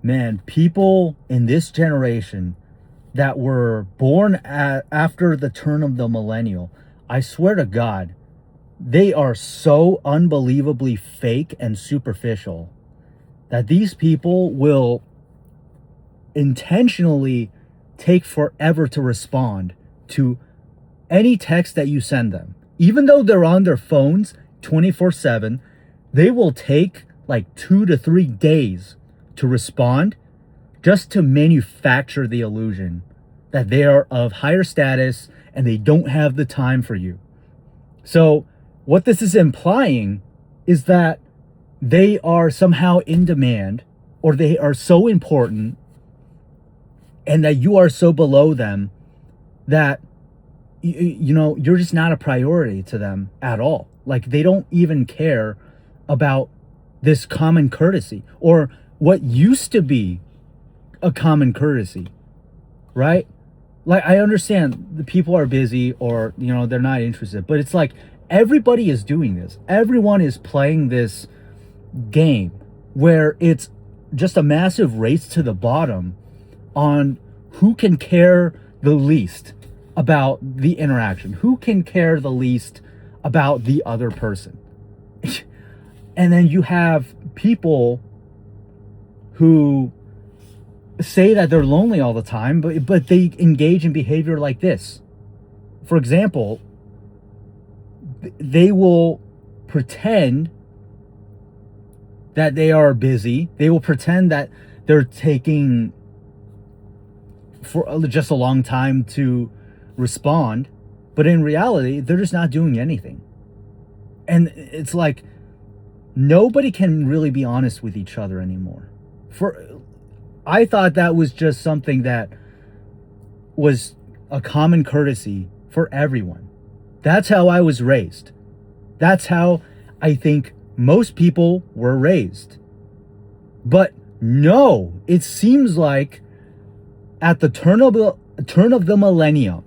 Man, people in this generation that were born after the turn of the millennial, I swear to God, they are so unbelievably fake and superficial that these people will intentionally take forever to respond to any text that you send them. Even though they're on their phones 24/7, they will take like 2 to 3 days to respond just to manufacture the illusion that they are of higher status and they don't have the time for you. So what this is implying is that they are somehow in demand, or they are so important, and that you are so below them that you're just not a priority to them at all. Like, they don't even care about this common courtesy, or what used to be a common courtesy, right? Like, I understand the people are busy, or they're not interested, but it's like everybody is doing this. Everyone is playing this game where it's just a massive race to the bottom on who can care the least about the interaction, who can care the least about the other person. And then you have people who say that they're lonely all the time, but they engage in behavior like this. For example, they will pretend that they are busy. They will pretend that they're taking for just a long time to respond, but in reality, they're just not doing anything. And it's like nobody can really be honest with each other anymore. I thought that was just something that was a common courtesy for everyone. That's how I was raised. That's how I think most people were raised. But no, it seems like at the turn of the millennium,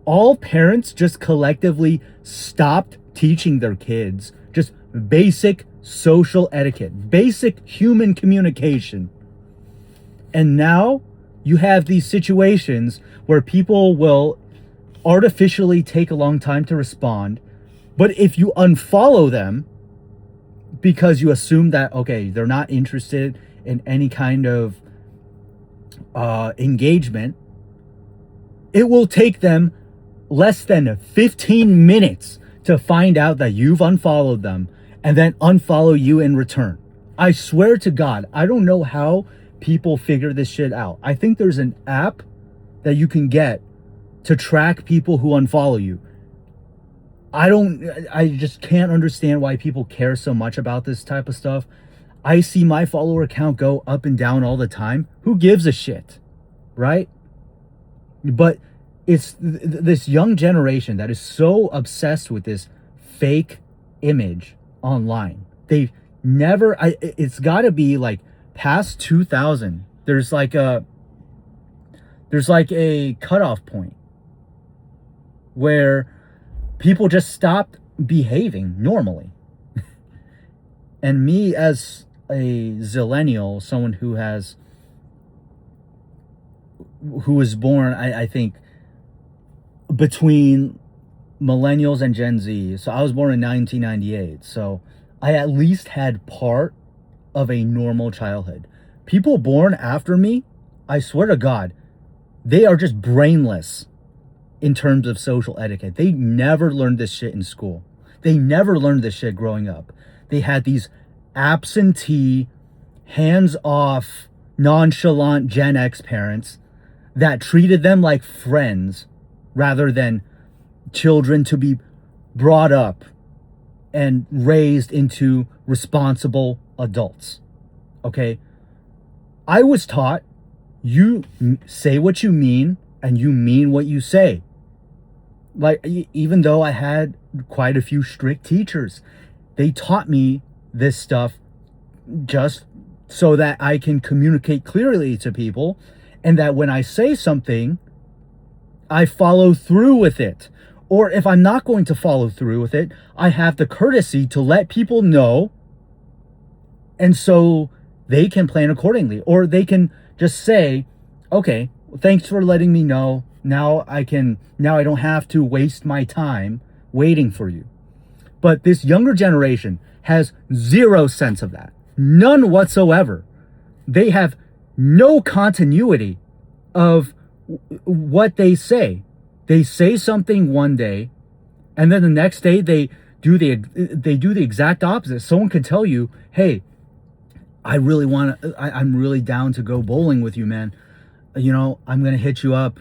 all parents just collectively stopped teaching their kids just basic social etiquette, basic human communication. And now you have these situations where people will artificially take a long time to respond. But if you unfollow them because you assume that, okay, they're not interested in any kind of engagement, it will take them less than 15 minutes to find out that you've unfollowed them and then unfollow you in return. I swear to God, I don't know how people figure this shit out. I think there's an app that you can get to track people who unfollow you. I just can't understand why people care so much about this type of stuff. I see my follower count go up and down all the time. Who gives a shit, right? But it's this young generation that is so obsessed with this fake image online. They've never, it's got to be like past 2000. There's like a cutoff point where people just stopped behaving normally. And me, as a zillennial, someone who was born, I think, between millennials and Gen Z. So I was born in 1998. So I at least had part of a normal childhood. People born after me, I swear to God, they are just brainless in terms of social etiquette. They never learned this shit in school. They never learned this shit growing up. They had these absentee, hands-off, nonchalant Gen X parents that treated them like friends rather than children to be brought up and raised into responsible adults. Okay? I was taught you say what you mean and you mean what you say. Like, even though I had quite a few strict teachers, they taught me this stuff just so that I can communicate clearly to people, and that when I say something, I follow through with it. Or if I'm not going to follow through with it, I have the courtesy to let people know. And so they can plan accordingly, or they can just say, okay, thanks for letting me know. Now I don't have to waste my time waiting for you. But this younger generation has zero sense of that. None whatsoever. They have no continuity of what they say. They say something one day, and then the next day they do the exact opposite. Someone could tell you, "Hey, I'm really down to go bowling with you, man. I'm going to hit you up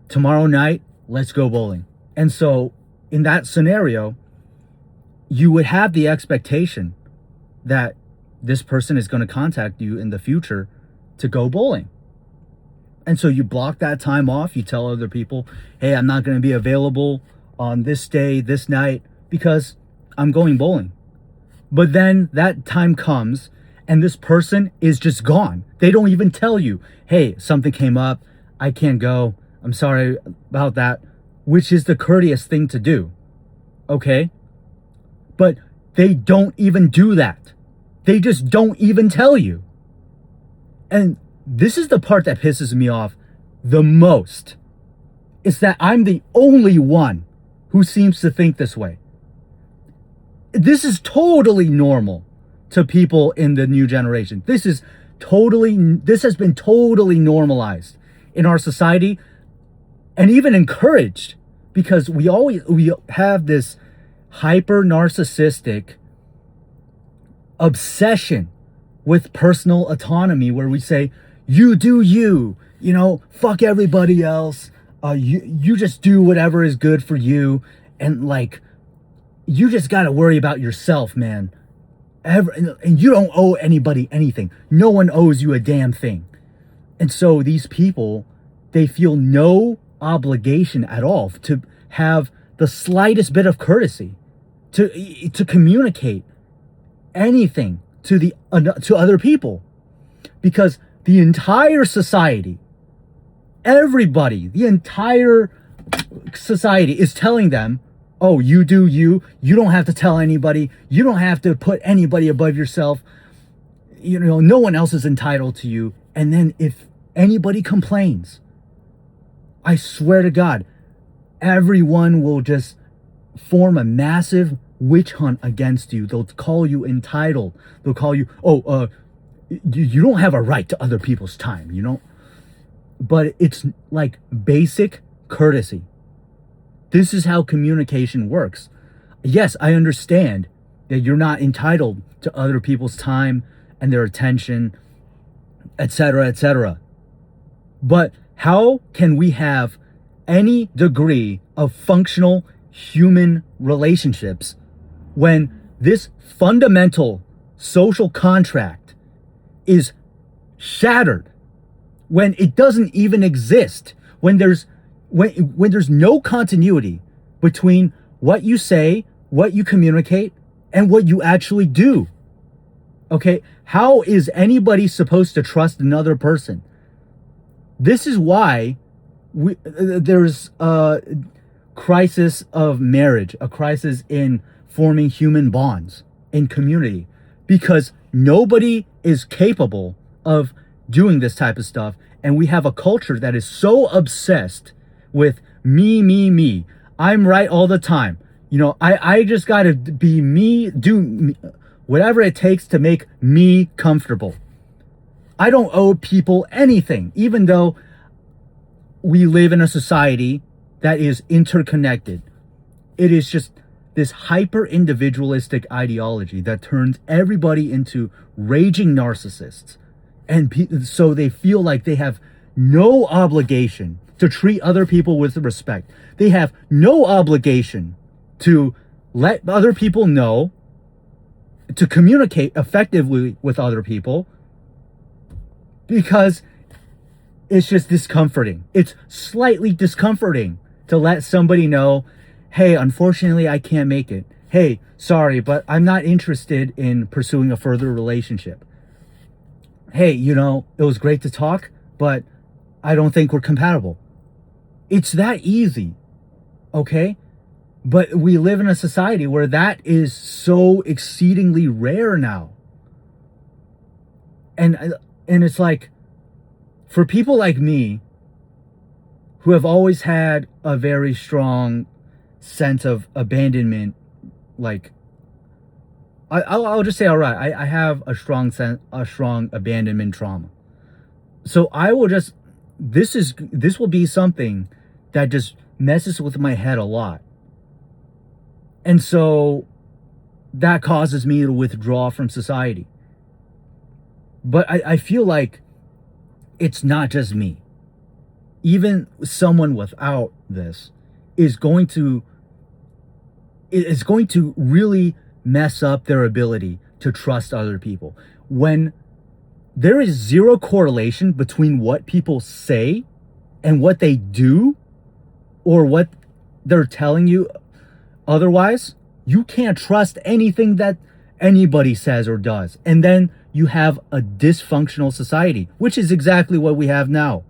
tomorrow night. Let's go bowling." And so in that scenario, you would have the expectation that this person is going to contact you in the future to go bowling. And so you block that time off. You tell other people, hey, I'm not going to be available on this day, this night, because I'm going bowling. But then that time comes and this person is just gone. They don't even tell you, hey, something came up. I can't go. I'm sorry about that, which is the courteous thing to do. Okay? But they don't even do that. They just don't even tell you. And this is the part that pisses me off the most. Is that I'm the only one who seems to think this way. This is totally normal to people in the new generation. This has been totally normalized in our society and even encouraged, because we have this hyper narcissistic obsession with personal autonomy, where we say, you do you, fuck everybody else. You just do whatever is good for you. And you just got to worry about yourself, man. And you don't owe anybody anything. No one owes you a damn thing. And so these people, they feel no obligation at all to have the slightest bit of courtesy, to communicate anything to other people, because the entire society, everybody, the entire society is telling them, oh, you do you. You don't have to tell anybody. You don't have to put anybody above yourself. No one else is entitled to you. And then if anybody complains, I swear to God, everyone will just form a massive witch hunt against you. They'll call you entitled. They'll call you, you don't have a right to other people's time, But it's like basic courtesy. This is how communication works. Yes, I understand that you're not entitled to other people's time and their attention, etc., etc. But how can we have any degree of functional human relationships when this fundamental social contract is shattered, when it doesn't even exist, when there's no continuity between what you say, what you communicate, and what you actually do? Okay, how is anybody supposed to trust another person? This is why there's a crisis of marriage, a crisis in forming human bonds in community, because nobody is capable of doing this type of stuff. And we have a culture that is so obsessed with me. I'm right all the time. I just got to be me, do me, whatever it takes to make me comfortable. I don't owe people anything, even though we live in a society that is interconnected. It is just this hyper individualistic ideology that turns everybody into raging narcissists. And so they feel like they have no obligation to treat other people with respect. They have no obligation to let other people know, to communicate effectively with other people, because it's just discomforting. It's slightly discomforting to let somebody know, hey, unfortunately, I can't make it. Hey, sorry, but I'm not interested in pursuing a further relationship. Hey, it was great to talk, but I don't think we're compatible. It's that easy, okay? But we live in a society where that is so exceedingly rare now. And it's like, for people like me who have always had a very strong sense of abandonment, like I'll just say, all right, I have a strong abandonment trauma. So I will just, this will be something that just messes with my head a lot. And so that causes me to withdraw from society. But I feel like it's not just me. Even someone without this is going to really mess up their ability to trust other people. When there is zero correlation between what people say and what they do, or what they're telling you otherwise, you can't trust anything that anybody says or does. And then you have a dysfunctional society, which is exactly what we have now.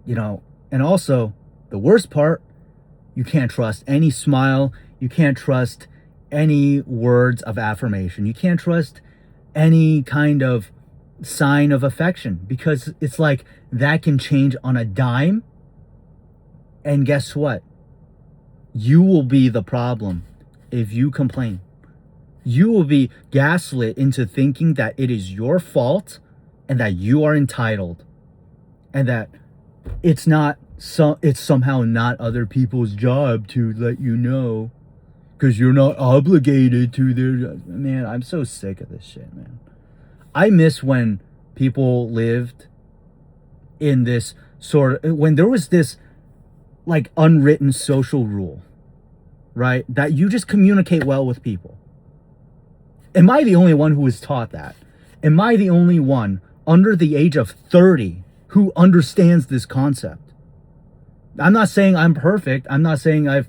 You know, and also the worst part, you can't trust any smile. You can't trust any words of affirmation. You can't trust any kind of sign of affection, because it's like that can change on a dime. And guess what? You will be the problem if you complain. You will be gaslit into thinking that it is your fault and that you are entitled, and that it's somehow not other people's job to let you know, because you're not obligated to their... Man, I'm so sick of this shit, man. I miss when people lived in this when there was this like unwritten social rule, right? That you just communicate well with people. Am I the only one who was taught that? Am I the only one under the age of 30 who understands this concept? I'm not saying I'm perfect. I'm not saying I've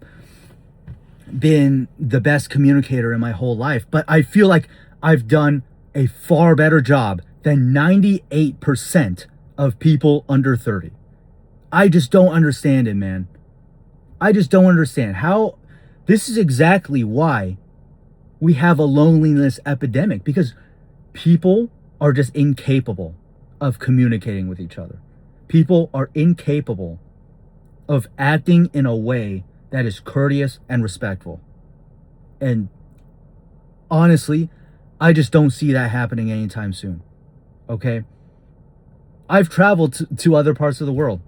been the best communicator in my whole life, but I feel like I've done a far better job than 98% of people under 30. I just don't understand it, man. I just don't understand how. This is exactly why we have a loneliness epidemic, because people are just incapable of communicating with each other. People are incapable of acting in a way that is courteous and respectful. And honestly, I just don't see that happening anytime soon. Okay? I've traveled to other parts of the world.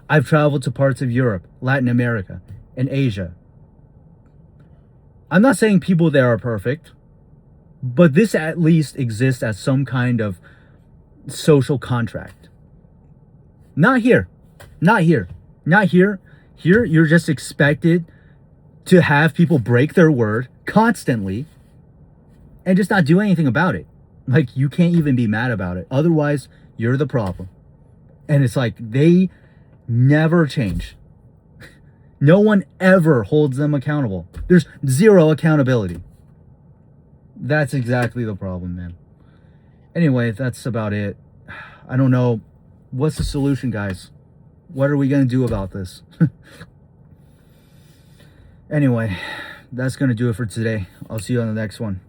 I've traveled to parts of Europe, Latin America, and Asia. I'm not saying people there are perfect, but this at least exists as some kind of social contract. Not here. Not here. Not here. Here, you're just expected to have people break their word constantly and just not do anything about it. Like, you can't even be mad about it. Otherwise, you're the problem. And it's like they never change. No one ever holds them accountable. There's zero accountability. That's exactly the problem, man. Anyway, that's about it. I don't know. What's the solution, guys? What are we going to do about this? Anyway, that's going to do it for today. I'll see you on the next one.